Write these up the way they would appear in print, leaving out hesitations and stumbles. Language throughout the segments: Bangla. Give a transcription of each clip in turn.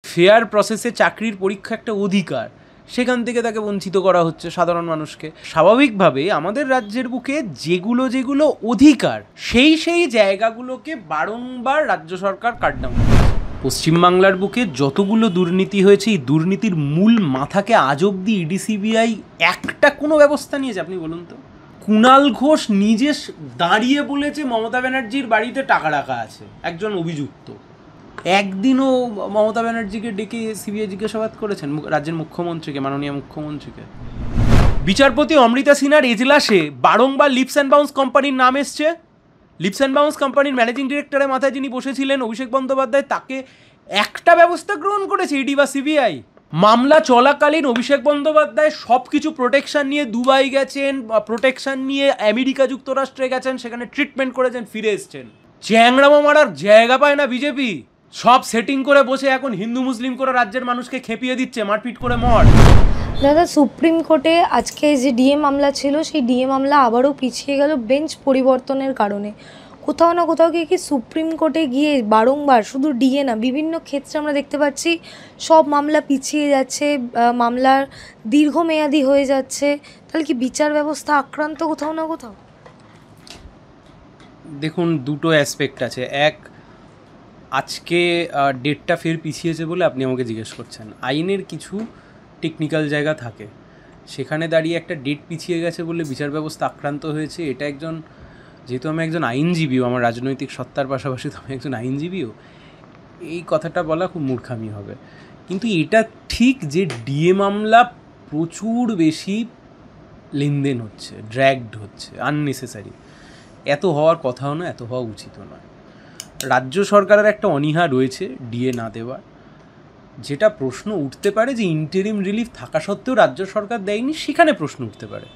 ফেয়ার প্রসেসে চাকরির পরীক্ষা একটা অধিকার, সেখান থেকে তাকে বঞ্চিত করা হচ্ছে সাধারণ মানুষকে। স্বাভাবিকভাবে আমাদের রাজ্যের বুকে যেগুলো যেগুলো অধিকার, সেই জায়গাগুলোকে বারংবার রাজ্য সরকার কাটডাউন করছে। পশ্চিমবাংলার বুকে যতগুলো দুর্নীতি হয়েছে, এই দুর্নীতির মূল মাথাকে আজ অব্দি ইডি সিবিআই একটা কোনো ব্যবস্থা নিয়েছে? আপনি বলুন তো। কুণাল ঘোষ নিজে দাঁড়িয়ে বলেছে মমতা ব্যানার্জির বাড়িতে টাকা রাখা আছে, একজন অভিযুক্ত। একদিনও মমতা ব্যানার্জিকে ডেকে সিবিআই জিজ্ঞাসাবাদ করেছেন? রাজ্যের মুখ্যমন্ত্রীকে, মাননীয় মুখ্যমন্ত্রীকে। বিচারপতি অমৃতা সিনহার এজলাসে বারংবার লিপস অ্যান্ড বাউন্স কোম্পানির নাম এসছে। লিপস অ্যান্ড বাউন্স কোম্পানির ম্যানেজিং ডিরেক্টরের মাথায় যিনি বসেছিলেন, অভিষেক বন্দ্যোপাধ্যায়, তাকে একটা ব্যবস্থা গ্রহণ করেছে ইডি বা সিবিআই? মামলা চলাকালীন অভিষেক বন্দ্যোপাধ্যায় সব কিছু প্রোটেকশন নিয়ে দুবাই গেছেন, প্রোটেকশন নিয়ে আমেরিকা যুক্তরাষ্ট্রে গেছেন, সেখানে ট্রিটমেন্ট করেছেন, ফিরে এসছেন। চ্যাংড়ামো মারার জায়গা পায় না বিজেপি, সব সেটিং করে বসে এখন হিন্দু মুসলিম করে রাজ্যের মানুষকে খেপিয়ে দিচ্ছে, মারপিট করে মর। দাদা, সুপ্রিম কোর্টে আজকে যে ডিএ মামলা ছিল, সেই ডিএ মামলা আবারও পিছিয়ে গেল বেঞ্চ পরিবর্তনের কারণে। কোথাও না কোথাও কি সুপ্রিম কোর্টে গিয়ে বারংবার, শুধু ডিএ না, বিভিন্ন ক্ষেত্রে আমরা দেখতে পাচ্ছি সব মামলা পিছিয়ে যাচ্ছে, মামলার দীর্ঘমেয়াদী হয়ে যাচ্ছে। তাহলে কি বিচার ব্যবস্থা আক্রান্ত কোথাও না কোথাও? দেখুন, দুটো অ্যাসপেক্ট আছে। এক, আজকে ডেটটা ফের পিছিয়েছে বলে আপনি আমাকে জিজ্ঞেস করছেন। আইনের কিছু টেকনিক্যাল জায়গা থাকে, সেখানে দাঁড়িয়ে একটা ডেট পিছিয়ে গেছে বলে বিচার ব্যবস্থা আক্রান্ত হয়েছে, এটা যেহেতু আমি একজন আইনজীবীও, আমার রাজনৈতিক সত্তার পাশাপাশি তো আমি একজন আইনজীবীও, এই কথাটা বলা খুব মূর্খামি হবে। কিন্তু এটা ঠিক যে ডিএ মামলা প্রচুর বেশি লেনদেন হচ্ছে, ড্র্যাগড হচ্ছে, আননেসেসারি। এত হওয়ার কথাও না, এত হওয়া উচিতও নয়। রাজ্য সরকারের একটা অনীহা রয়েছে ডিএ না দেওয়ার, যেটা প্রশ্ন উঠতে পারে যে ইন্টারিম রিলিফ থাকা সত্ত্বেও রাজ্য সরকার দেয়নি, সেখানে প্রশ্ন উঠতে পারে।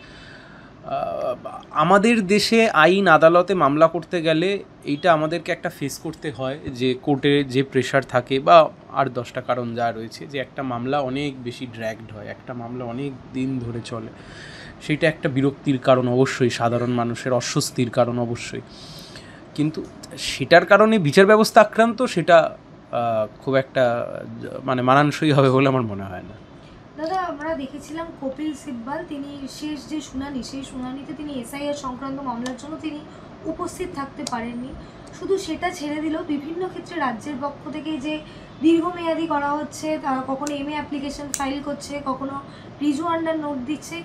আমাদের দেশে আইন আদালতে মামলা করতে গেলে এইটা আমাদেরকে একটা ফেস করতে হয়, যে কোর্টে যে প্রেশার থাকে বা আর 10টা কারণ যা রয়েছে, যে একটা মামলা অনেক বেশি ড্র্যাগড হয়, একটা মামলা অনেক দিন ধরে চলে, সেইটা একটা বিরক্তির কারণ অবশ্যই, সাধারণ মানুষের অস্বস্তির কারণ অবশ্যই। কিন্তু সেটার কারণে বিচার ব্যবস্থা আক্রান্ত, সেটা খুব একটা মানানসই হবে বলে আমার মনে হয় না। দাদা, আমরা দেখেছিলাম কপিল সিব্বাল, তিনি শেষ যে শুনানি, সেই শুনানিতে তিনি এসআইআর সংক্রান্ত মামলার জন্য তিনি উপস্থিত থাকতে পারেননি। শুধু সেটা ছেড়ে দিল, বিভিন্ন ক্ষেত্রে রাজ্যের পক্ষ থেকে যে দীর্ঘমেয়াদী করা হচ্ছে, তারা কখনো এমএ অ্যাপ্লিকেশন ফাইল করছে, কখনো রিজু আন্ডার নোট দিচ্ছে।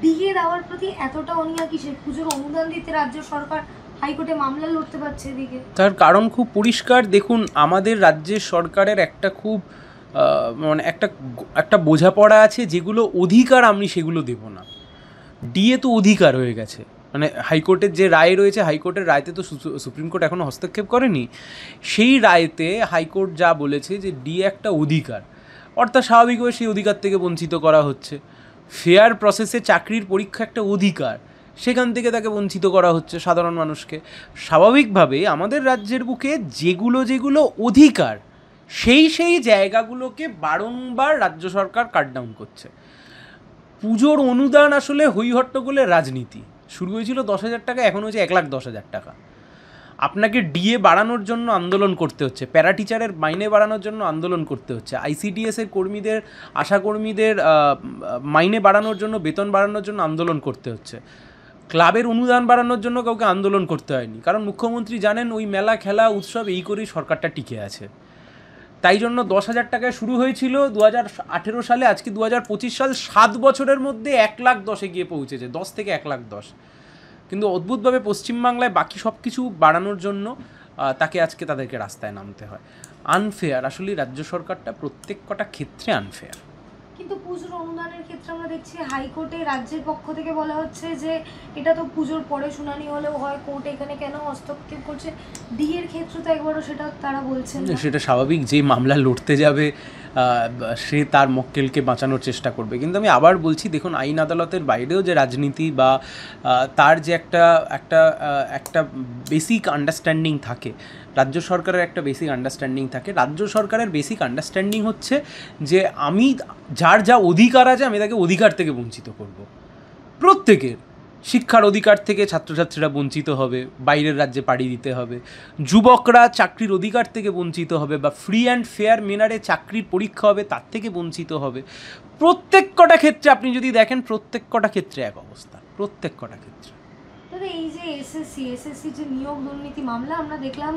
ডিএ দেওয়ার প্রতি এতটা অনীহা কিসের? পুজোর অনুদান দিতে রাজ্য সরকার হাইকোর্টে মামলা লড়তে পারছে এদিকে। তার কারণ খুব পরিষ্কার। দেখুন, আমাদের রাজ্যের সরকারের একটা খুব একটা বোঝাপড়া আছে, যেগুলো অধিকার আমি সেগুলো দেব না। ডিএ তো অধিকার হয়ে গেছে, হাইকোর্টের যে রায় রয়েছে, হাইকোর্টের রায়তে তো সুপ্রিম কোর্ট এখনও হস্তক্ষেপ করেনি। সেই রায়তে হাইকোর্ট যা বলেছে যে ডিএ একটা অধিকার, অর্থাৎ স্বাভাবিকভাবে সেই অধিকার থেকে বঞ্চিত করা হচ্ছে। ফেয়ার প্রসেসে চাকরির পরীক্ষা একটা অধিকার, সেখান থেকে তাকে বঞ্চিত করা হচ্ছে সাধারণ মানুষকে। স্বাভাবিকভাবে আমাদের রাজ্যের বুকে যেগুলো যেগুলো অধিকার, সেই জায়গাগুলোকে বারংবার রাজ্য সরকার কাটডাউন করছে। পুজোর অনুদান আসলে হইহট্টগোলের রাজনীতি। শুরু হয়েছিল 10,000 টাকা, এখন হয়েছে 1,10,000 টাকা। আপনাকে ডিএ বাড়ানোর জন্য আন্দোলন করতে হচ্ছে, প্যারা টিচারের মাইনে বাড়ানোর জন্য আন্দোলন করতে হচ্ছে, আইসিডিএসের কর্মীদের, আশাকর্মীদের মাইনে বাড়ানোর জন্য, বেতন বাড়ানোর জন্য আন্দোলন করতে হচ্ছে। ক্লাবের অনুদান বাড়ানোর জন্য কাউকে আন্দোলন করতে হয়নি, কারণ মুখ্যমন্ত্রী জানেন ওই মেলা, খেলা, উৎসব এই করেই সরকারটা টিকে আছে। তাই জন্য 10,000 টাকায় শুরু হয়েছিল 2018 সালে, আজকে 2025 সাল, 7 বছরের মধ্যে 1,10,000-এ গিয়ে পৌঁছেছে, 10 থেকে 1,10,000। কিন্তু অদ্ভুতভাবে পশ্চিমবাংলায় বাকি সব কিছু বাড়ানোর জন্য তাদেরকে রাস্তায় নামতে হয়। আনফেয়ার, আসলে রাজ্য সরকারটা প্রত্যেক কটা ক্ষেত্রে আনফেয়ার। কিন্তু পুজোর অনুদানের ক্ষেত্রে আমরা দেখছি হাইকোর্টে রাজ্যের পক্ষ থেকে বলা হচ্ছে যে এটা তো পুজোর পরে শুনানি হলেও হয়, কোর্ট এখানে কেন হস্তক্ষেপ করছে? ডিএর ক্ষেত্রে তো একবারও সেটা তারা বলছেন না। সেটা স্বাভাবিক, যে মামলা লড়তে যাবে সে তার মক্কেলকে বাঁচানোর চেষ্টা করবে। কিন্তু আমি আবার বলছি, দেখুন, আইন আদালতের বাইরেও যে রাজনীতি বা তার যে একটা বেসিক আন্ডারস্ট্যান্ডিং থাকে, রাজ্য সরকারের একটা বেসিক আন্ডারস্ট্যান্ডিং থাকে। রাজ্য সরকারের বেসিক আন্ডারস্ট্যান্ডিং হচ্ছে যে আমি যার যা অধিকার আছে, আমি তাকে অধিকার থেকে বঞ্চিত করব। প্রত্যেকের, শিক্ষার অধিকার থেকে ছাত্রছাত্রীরা বঞ্চিত হবে, বাইরের রাজ্যে পাড়ি দিতে হবে, যুবকরা চাকরির অধিকার থেকে বঞ্চিত হবে, বা ফ্রি অ্যান্ড ফেয়ার মেনারে চাকরির পরীক্ষা হবে তার থেকে বঞ্চিত হবে। প্রত্যেক কটা ক্ষেত্রে আপনি যদি দেখেন, প্রত্যেক কটা ক্ষেত্রে এক অবস্থা, প্রত্যেক কটা ক্ষেত্রে। তবে এই যে এসএসসি যে নিয়োগ দুর্নীতি মামলা, আমরা দেখলাম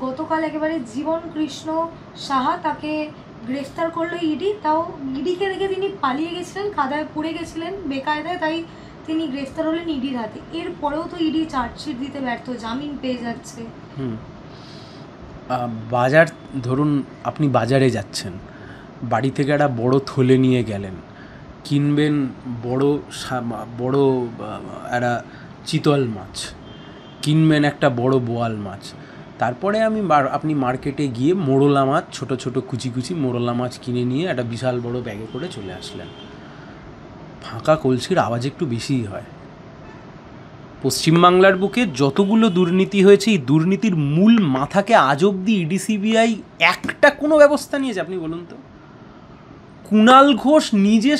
গতকাল একেবারে জীবন কৃষ্ণ সাহা, তাকে গ্রেফতার করলো ইডি। তাও ইডিকে দেখে তিনি পালিয়ে গেছিলেন, কাদায় পড়ে গেছিলেন বেকায়দায়, তাই তিনি গ্রেফতার হলেন ইডির হাতে। এরপরেও তো ইডি চার্জশিট দিতে ব্যর্থ, জামিন পেয়ে যাচ্ছে। বাজার, ধরুন আপনি বাজারে যাচ্ছেন, বাড়ি থেকে একটা বড় থলে নিয়ে গেলেন, কিনবেন বড় একটা চিতল মাছ, কিনবেন একটা বড় বোয়াল মাছ, তারপরে আপনি মার্কেটে গিয়ে মোরলা মাছ, ছোট ছোট কুচি কুচি মোরলা মাছ কিনে নিয়ে একটা বিশাল বড় ব্যাগে করে চলে আসলেন। ফাঁকা কলসির আওয়াজ একটু বেশিই হয়। পশ্চিমবাংলার বুকে যতগুলো দুর্নীতি হয়েছে, এই দুর্নীতির মূল মাথাকে আজ অব্দি ইডি সিবিআই একটা কোনো ব্যবস্থা নিয়েছে? আপনি বলুন তো। কুণাল ঘোষ নিজে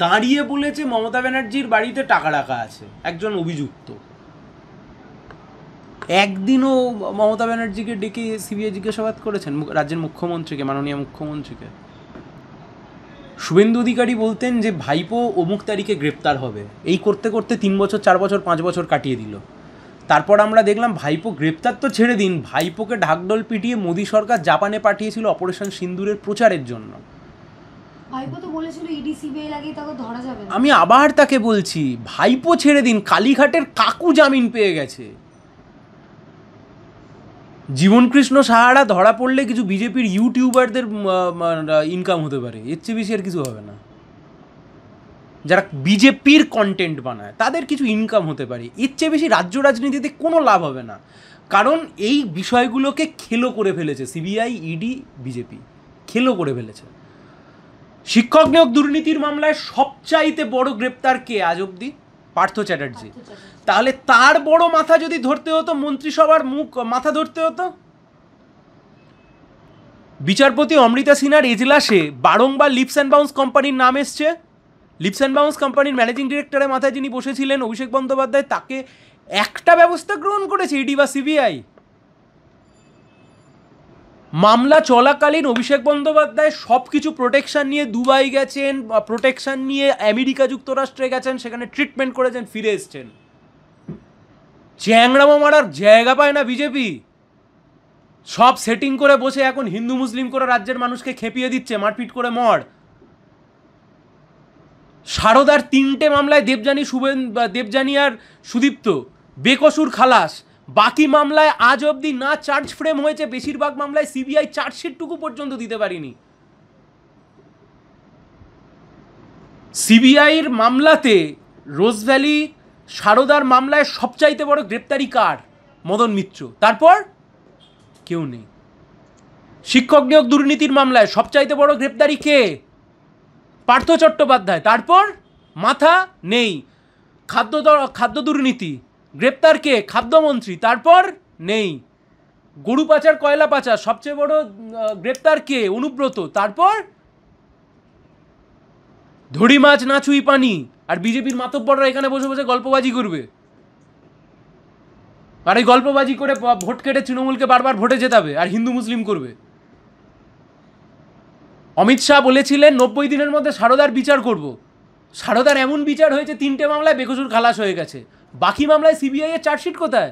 দাঁড়িয়ে বলেছে মমতা ব্যানার্জির বাড়িতে টাকা রাখা আছে, একজন অভিযুক্ত। একদিনও মমতা ব্যানার্জিকে ডেকে সিবিআই জিজ্ঞাসাবাদ করেছেন? রাজ্যের মুখ্যমন্ত্রীকে, মাননীয় মুখ্যমন্ত্রীকে। শুভেন্দু অধিকারী বলতেন যে ভাইপো অমুক তারিখে গ্রেপ্তার হবে, এই করতে করতে 3 বছর 4 বছর 5 বছর কাটিয়ে দিল। তারপর আমরা দেখলাম ভাইপো গ্রেপ্তার তো ছেড়ে দিন, ভাইপোকে ঢাকঢোল পিটিয়ে মোদী সরকার জাপানে পাঠিয়েছিল অপারেশন সিন্দুরের প্রচারের জন্য। ভাইপো তো বলেছিল ইডি সিবিআই লাগিয়ে তাকে ধরা যাবে না। আমি আবার তাকে বলছি, ভাইপো ছেড়ে দিন, কালীঘাটের কাকু জামিন পেয়ে গেছে। জীবনকৃষ্ণ সাহারা ধরা পড়লে কিছু বিজেপির ইউটিউবারদের ইনকাম হতে পারে, এর চেয়ে বেশি আর কিছু হবে না। যারা বিজেপির কন্টেন্ট বানায় তাদের কিছু ইনকাম হতে পারে, এর চেয়ে বেশি রাজ্য রাজনীতিতে কোনো লাভ হবে না। কারণ এই বিষয়গুলোকে খেলো করে ফেলেছে সিবিআই, ইডি, বিজেপি খেলো করে ফেলেছে। শিক্ষক নিয়োগ দুর্নীতির মামলায় সবচাইতে বড় গ্রেপ্তার কে আজ অব্দি? পার্থ চ্যাটার্জি। তাহলে তার বড় মাথা যদি ধরতে হতো, মন্ত্রিসভার মাথা ধরতে হতো। বিচারপতি অমৃতা সিনহার এজলাসে বারংবার লিপস অ্যান্ড বাউন্স কোম্পানির নাম এসছে। লিপস অ্যান্ড বাউন্স কোম্পানির ম্যানেজিং ডিরেক্টরের মাথায় যিনি বসেছিলেন, অভিষেক বন্দ্যোপাধ্যায়, তাকে একটা ব্যবস্থা গ্রহণ করেছে ইডি বা সিবিআই? মামলা চলাকালীন অভিষেক বন্দ্যোপাধ্যায় সব কিছু প্রোটেকশন নিয়ে দুবাই গেছেন, প্রোটেকশন নিয়ে আমেরিকা যুক্তরাষ্ট্রে গেছেন, সেখানে ট্রিটমেন্ট করেছেন, ফিরে এসছেন। চ্যাংড়ামো মারার জায়গা পায় না বিজেপি, সব সেটিং করে বসে এখন হিন্দু মুসলিম করে রাজ্যের মানুষকে খেপিয়ে দিচ্ছে, মারপিট করে মর। সারদার 3টে মামলায় দেবযানী আর সুদীপ্ত বেকসুর খালাস। বাকি মামলায় আজ অবধি না চার্জ ফ্রেম হয়েছে, বেশিরভাগ মামলায় সিবিআই চার্জশিটটুকু পর্যন্ত দিতে পারিনি। সিবিআইয়ের মামলাতে, রোজ ভ্যালি সারদার মামলায় সবচাইতে বড় গ্রেপ্তারি কার? মদন মিত্র। তারপর কেউ নেই। শিক্ষক নিয়োগ দুর্নীতির মামলায় সবচাইতে বড় গ্রেপ্তারি কে? পার্থ চট্টোপাধ্যায়। তারপর মাথা নেই। খাদ্য দুর্নীতি গ্রেপ্তার কে? খাদ্যমন্ত্রী। তারপর নেই। গরু পাচার, কয়লা পাচার সবচেয়ে বড় গ্রেপ্তার কে? অনুব্রত। তারপর ধরি মাছ না ছুঁই পানি। আর বিজেপির মাতব্বররা এখানে বসে বসে গল্পবাজি করবে, আর এই গল্পবাজি করে ভোট কেটে তৃণমূলকে বারবার ভোটে জেতাবে, আর হিন্দু মুসলিম করবে। অমিত শাহ বলেছিলেন 90 দিনের মধ্যে সারদার বিচার করব। সারদার এমন বিচার হয়েছে, 3টে মামলায় বেকসুর খালাস হয়ে গেছে। বাকি মামলায় সিবিআই এর চার্জশিট কোথায়?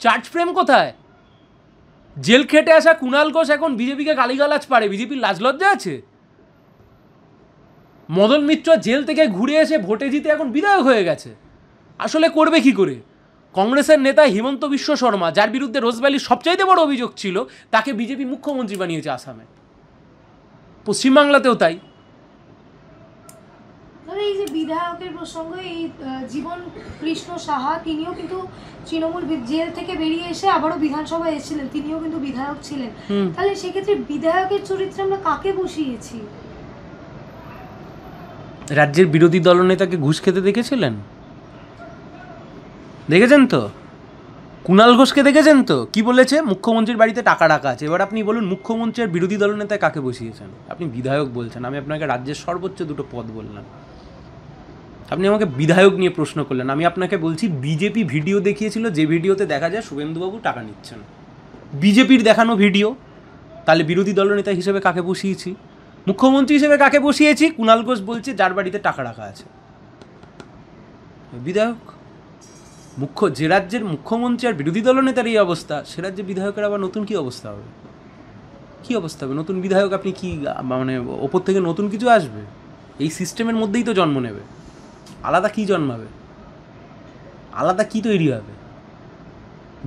চার্জ ফ্রেম কোথায়? জেল খেটে আসা কুণাল ঘোষ এখন বিজেপিকে গালিগালাজ পারে, বিজেপির লাজ লজ্জা আছে? মদন মিত্র জেল থেকে ঘুরে এসে ভোটে জিতে এখন বিধায়ক হয়ে গেছে। আসলে করবে কি করে? কংগ্রেসের নেতা হিমন্ত বিশ্ব শর্মা, যার বিরুদ্ধে রোজভ্যালির সবচাইতে বড় অভিযোগ ছিল, তাকে বিজেপি মুখ্যমন্ত্রী বানিয়েছে আসামে। পশ্চিমবাংলাতেও তাই। এই যে বিধায়কের প্রসঙ্গে, এই জীবন কৃষ্ণ সাহা, তিনিও কিন্তু তৃণমূল জেল থেকে বেরিয়ে এসে আবারও বিধানসভায় এসেছিলেন, তিনিও কিন্তু বিধায়ক ছিলেন। তাহলে সেক্ষেত্রে বিধায়কের চরিত্রে আমরা কাকে বসিয়েছি? রাজ্যের বিরোধী দলনেতাকে ঘুষ খেতে দেখেছিলেন? দেখেছেন তো? কুণাল ঘোষকে দেখেছেন তো কি বলেছে? মুখ্যমন্ত্রীর বাড়িতে টাকা রাখা আছে। এবার আপনি বলুন, মুখ্যমন্ত্রী আর বিরোধী দলনেতায় কাকে বসিয়েছেন? আপনি বিধায়ক বলছেন, আমি আপনাকে রাজ্যের সর্বোচ্চ 2টো পদ বললাম। আপনি আমাকে বিধায়ক নিয়ে প্রশ্ন করলেন, আমি আপনাকে বলছি বিজেপি ভিডিও দেখিয়েছিল, যে ভিডিওতে দেখা যায় শুভেন্দুবাবু টাকা নিচ্ছেন, বিজেপির দেখানো ভিডিও। তাহলে বিরোধী দলনেতা হিসেবে কাকে বসিয়েছি, মুখ্যমন্ত্রী হিসেবে কাকে বসিয়েছি? কুণাল ঘোষ বলছে যার বাড়িতে টাকা রাখা আছে বিধায়ক। যে রাজ্যের মুখ্যমন্ত্রী আর বিরোধী দলনেতার এই অবস্থা, সে রাজ্যে বিধায়কের আবার নতুন কি অবস্থা হবে? কী অবস্থা হবে? নতুন বিধায়ক আপনি কি মানে ওপর থেকে নতুন কিছু আসবে? এই সিস্টেমের মধ্যেই তো জন্ম নেবে, আলাদা কি জন্মাবে? আলাদা কি তৈরি হবে?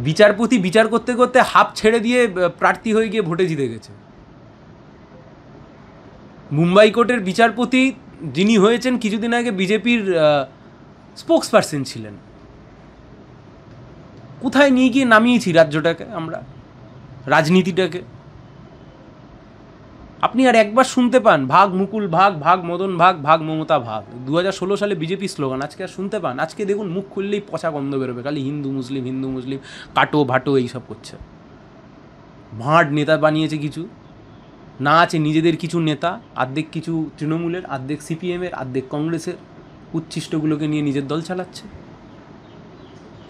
বিচারপতি বিচার করতে করতে হাফ ছেড়ে দিয়ে প্রার্থী হয়ে গিয়ে ভোটে জিতে গেছে। মুম্বাই কোর্টের বিচারপতি যিনি হয়েছেন কিছুদিন আগে বিজেপির স্পোক্স পারসন ছিলেন। কোথায় নিয়ে গিয়ে নামিয়েছি রাজ্যটাকে আমরা, রাজনীতিটাকে? আপনি আর একবার শুনতে পান ভাগ মুকুল ভাগ, ভাগ মদন ভাগ, ভাগ মমতা ভাগ, 2016 সালে বিজেপি স্লোগান, আজকে আর শুনতে পান? আজকে দেখুন মুখ খুললেই পচা গন্ধ বেরোবে, খালি হিন্দু মুসলিম হিন্দু মুসলিম, কাটো ভাটো এইসব করছে। ভাঁড় নেতা বানিয়েছে কিছু, না আছে নিজেদের কিছু নেতা, অর্ধেক কিছু তৃণমূলের, অর্ধেক সিপিএমের, অর্ধেক কংগ্রেসের, উচ্ছিষ্টগুলোকে নিয়ে নিজের দল চালাচ্ছে।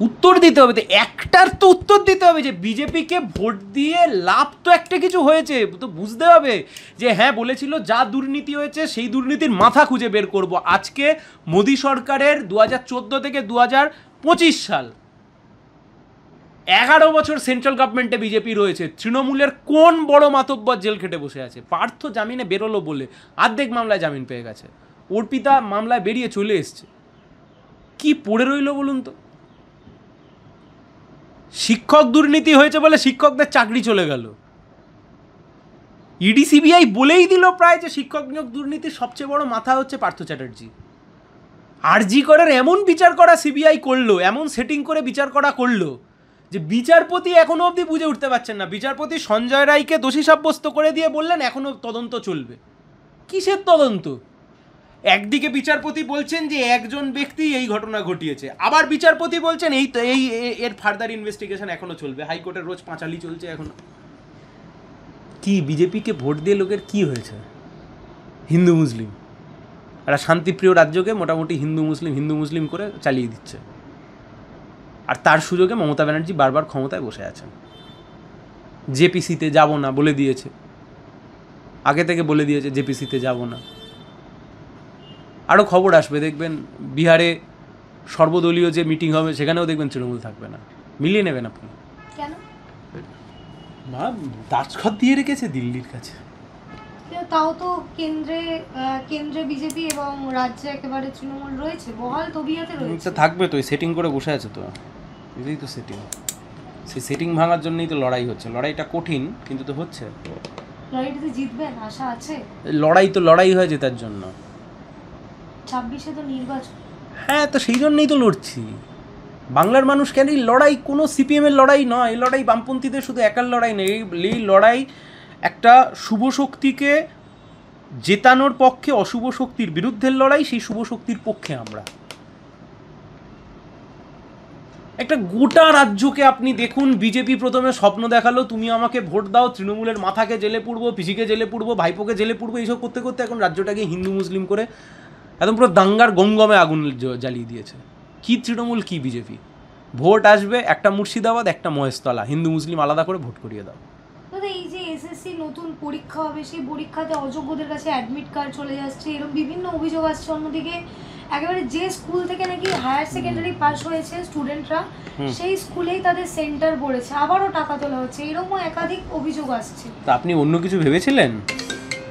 উত্তর দিতে হবে তো, একটার তো উত্তর দিতে হবে যে বিজেপিকে ভোট দিয়ে লাভ তো একটা কিছু হয়েছে, তো বুঝতে হবে যে হ্যাঁ বলেছিল যা দুর্নীতি হয়েছে সেই দুর্নীতির মাথা খুঁজে বের করব। আজকে মোদী সরকারের 2014 থেকে 2025 সাল 11 বছর সেন্ট্রাল গভর্নমেন্টে বিজেপি রয়েছে, তৃণমূলের কোন বড় মাতব্বর জেল খেটে বসে আছে? পার্থ জামিনে বেরোলো বলে অর্ধেক মামলায় জামিন পেয়ে গেছে, অর্পিতা মামলায় বেরিয়ে চলে এসছে, কি পড়ে রইল বলুন তো? শিক্ষক দুর্নীতি হয়েছে বলে শিক্ষকদের চাকরি চলে গেল, ইডি সিবিআই বলেই দিল প্রায় যে শিক্ষক নিয়োগ দুর্নীতির সবচেয়ে বড় মাথা হচ্ছে পার্থ চ্যাটার্জি। আরজি করের এমন বিচার করা সিবিআই করলো, এমন সেটিং করে বিচার করা করলো যে বিচারপতি এখনো অবধি বুঝে উঠতে পারছেন না। বিচারপতি সঞ্জয় রায়কে দোষী সাব্যস্ত করে দিয়ে বললেন এখনো তদন্ত চলবে। কিসের তদন্ত? একদিকে বিচারপতি বলছেন যে একজন ব্যক্তি এই ঘটনা ঘটিয়েছে, আবার বিচারপতি বলছেন এই তো এর ফার্দার ইনভেস্টিগেশন এখনো চলবে, হাইকোর্টের রোজ পাঁচালি চলছে এখনো। কি বিজেপিকে ভোট দিয়ে লোকের কি হয়েছে? হিন্দু মুসলিম, একটা শান্তিপ্রিয় রাজ্যকে মোটামুটি হিন্দু মুসলিম করে চালিয়ে দিচ্ছে, আর তার সুযোগে মমতা ব্যানার্জি বারবার ক্ষমতায় বসে আছেন। জেপিসিতে যাব না বলে দিয়েছে, আগে থেকে বলে দিয়েছে জেপিসিতে যাব না। আরও খবর আসবে দেখবেন, বিহারে সর্বদলীয় যে মিটিং হবে সেখানেও দেখবেন তৃণমূল থাকবে না। মিলিয়ে নেবেন আপনি। কেন? মা দাসখত দিয়ে রেখেছে দিল্লির কাছে। তাও তো কেন্দ্রে বিজেপি এবং রাজ্যে একেবারে তৃণমূল রয়েছে, বহাল তবিয়তে রয়েছে। থাকবে তো, সেটিং করে বসে আছে তো, এটাই তো সেটিং। সেই সেটিং ভাঙার জন্যই তো লড়াই হচ্ছে। লড়াইটা কঠিন কিন্তু তো হচ্ছে। লড়াইটাতে জিতবেন আশা আছে? লড়াই হয় জেতার জন্য। 26-এ তো নির্বাচন। হ্যাঁ, তো সেই জন্যই তো লড়ছি। বাংলার মানুষ কেন এই লড়াই কোনো সিপিএমের লড়াই নয়, এই লড়াই বামপন্থীদের শুধু একার লড়াই নেই, এই লড়াই একটা শুভ শক্তিকে জেতানোর পক্ষে অশুভ শক্তির বিরুদ্ধের লড়াই, সেই শুভ শক্তির পক্ষে আমরা। একটা গোটা রাজ্যকে আপনি দেখুন, বিজেপি প্রথমে স্বপ্ন দেখালো তুমি আমাকে ভোট দাও, তৃণমূলের মাথাকে জেলে পুড়বো, পিসিকে জেলে পুড়বো, ভাইপোকে জেলে পুড়বো, এইসব করতে করতে এখন রাজ্যটাকে হিন্দু মুসলিম করে একদম পুরো দাঙ্গার গমগমে আগুন জ্বালিয়ে দিয়েছে। কি তৃণমূল কি বিজেপি? ভোট আসবে একটা মুর্শিদাবাদ একটা মহেশতলা, হিন্দু মুসলিম আলাদা করে ভোট করিয়ে দাও। এই যে এসএসসি নতুন পরীক্ষা হবে, সেই পরীক্ষাতে অযোগ্যদের কাছে অ্যাডমিট কার্ড চলে যাচ্ছে, এরকম বিভিন্ন অভিযোগ আসছে। অন্যদিকে একেবারে যে স্কুল থেকে নাকি হায়ার সেকেন্ডারি পাস হয়েছে স্টুডেন্টরা, সেই স্কুলেই তাদের সেন্টার পড়েছে, আবারও টাকা তোলা হচ্ছে, এরকম একাধিক অভিযোগ আসছে। তা আপনি অন্য কিছু ভেবেছিলেন?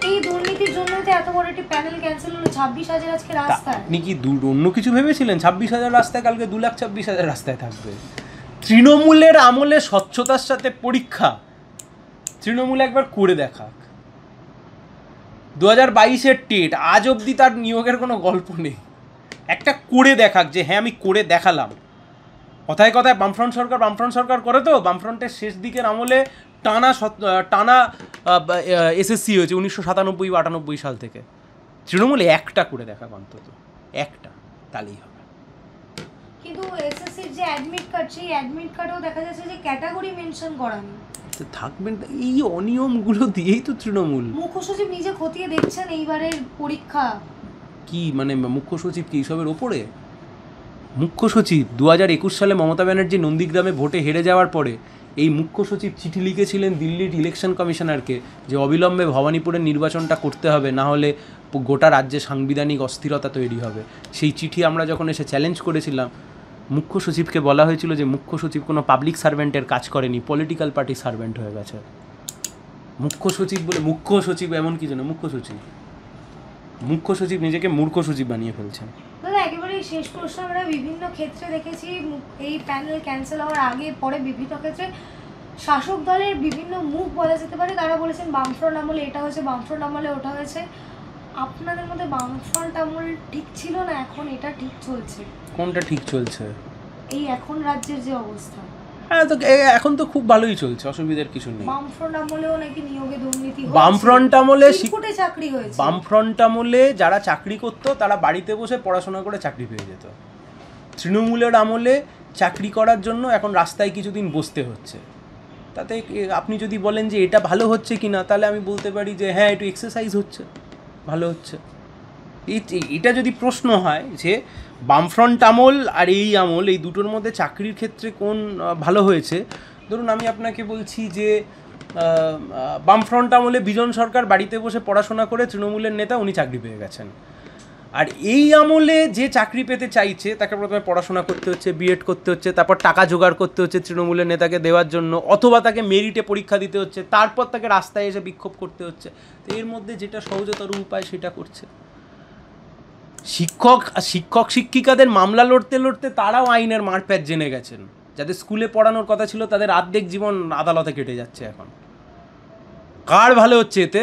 এই দুর্নীতির জন্য তো এত বড় একটি প্যানেল ক্যান্সেল হলো, 26,000 আজকে রাস্তায়। আপনি কি অন্য কিছু ভেবেছিলেন? 26,000 রাস্তায়, কালকে 2,26,000 রাস্তায় থাকবে। তৃণমূলের আমলে স্বচ্ছতার সাথে পরীক্ষা তৃণমূল একবার করে দেখাক। 2022-এর টেট আজ অবধি তার নিয়োগের কোনো গল্প নেই, একটা করে দেখাক যে হ্যাঁ আমি করে দেখালাম। কথায় কথায় বামফ্রন্ট সরকার করে তো, বামফ্রন্টের শেষ দিকের আমলে টানা এসএসসি হয়েছে 1997 বা 98 সাল থেকে। তৃণমূল একটা করে দেখাক, অন্তত একটা, তাহলেই হবে। কিন্তু এসএসসির যে অ্যাডমিট কার্ড, সেই অ্যাডমিট কার্ডেও দেখা যাচ্ছে যে ক্যাটাগরি মেনশন করা নেই। থাকবেন এই অনিয়মগুলো দিয়েই তো তৃণমূল। মুখ্য সচিব নিজে খতিয়ে দেখছেন এইবারের পরীক্ষা, কি মানে মুখ্য সচিব কি এইসবের ওপরে? মুখ্য সচিব 2021 সালে মমতা ব্যানার্জি নন্দীগ্রামে ভোটে হেরে যাওয়ার পরে এই মুখ্য সচিব চিঠি লিখেছিলেন দিল্লির ইলেকশন কমিশনারকে যে অবিলম্বে ভবানীপুরের নির্বাচনটা করতে হবে, না হলে গোটা রাজ্যে সাংবিধানিক অস্থিরতা তৈরি হবে। সেই চিঠি আমরা যখন এসে চ্যালেঞ্জ করেছিলাম, মুখ্য সচিবকে বলা হয়েছিল যে মুখ্য সচিব কোনো পাবলিক সার্ভেন্টের কাজ করেনি, পলিটিক্যাল পার্টি সার্ভেন্ট হয়ে গেছে। মুখ্য সচিব বলে মুখ্য সচিব এমন কিছু না, মুখ্য সচিব নিজেকে মূর্খ সচিব বানিয়ে ফেলছেন। দাদা একেবারে শেষ প্রশ্ন, আমরা বিভিন্ন ক্ষেত্রে দেখেছি এই প্যানেল ক্যান্সেল হওয়ার আগে পরে বিভিন্ন ক্ষেত্রে শাসক দলের বিভিন্ন মুখ বলা যেতে পারে, তারা বলেছেন বামফ্রন্ট আমলে এটা হয়েছে, বামফ্রন্ট আমলে ওটা হয়েছে। আপনাদের মধ্যে বামফ্রন্ট আমল ঠিক ছিল না এখন এটা ঠিক চলছে? কোনটা ঠিক চলছে? এই এখন রাজ্যের যে অবস্থা। হ্যাঁ, তো এখন তো খুব ভালোই চলছে, অসুবিধার কিছু নেই। বামফ্রন্ট আমলেও নাকি নিয়োগে দুর্নীতি হয়েছে, বামফ্রন্ট আমলে চাকরি হয়েছে। বামফ্রন্ট আমলে যারা চাকরি করতো তারা বাড়িতে বসে পড়াশোনা করে চাকরি পেয়ে যেত। তৃণমূলের আমলে চাকরি করার জন্য এখন রাস্তায় কিছুদিন বসতে হচ্ছে। তাতে আপনি যদি বলেন যে এটা ভালো হচ্ছে কি না, তাহলে আমি বলতে পারি যে হ্যাঁ, একটু এক্সারসাইজ হচ্ছে, ভালো হচ্ছে। এটা যদি প্রশ্ন হয় যে বামফ্রন্ট আমল আর এই আমল, এই দুটোর মধ্যে চাকরির ক্ষেত্রে কোন ভালো হয়েছে, ধরুন আমি আপনাকে বলছি যে বামফ্রন্ট আমলে বিজন সরকার বাড়িতে বসে পড়াশোনা করে তৃণমূলের নেতা, উনি চাকরি পেয়ে গেছেন। আর এই আমলে যে চাকরি পেতে চাইছে তাকে প্রথমে পড়াশোনা করতে হচ্ছে, বিএড করতে হচ্ছে, তারপর টাকা জোগাড় করতে হচ্ছে তৃণমূলের নেতাকে দেওয়ার জন্য, অথবা তাকে মেরিটে পরীক্ষা দিতে হচ্ছে, তারপর তাকে রাস্তায় এসে বিক্ষোভ করতে হচ্ছে। তো এর মধ্যে যেটা সহজতর উপায় সেটা করছে। শিক্ষক শিক্ষিকাদের মামলা লড়তে লড়তে তারাও আইনের মারপ্যাচ জেনে গেছেন। যাদের স্কুলে পড়ানোর কথা ছিল তাদের অর্ধেক জীবন আদালতে কেটে যাচ্ছে। এখন কার ভালো হচ্ছে এতে?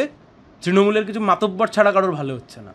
তৃণমূলের কিছু মাতব্বর ছাড়া কারোর ভালো হচ্ছে না।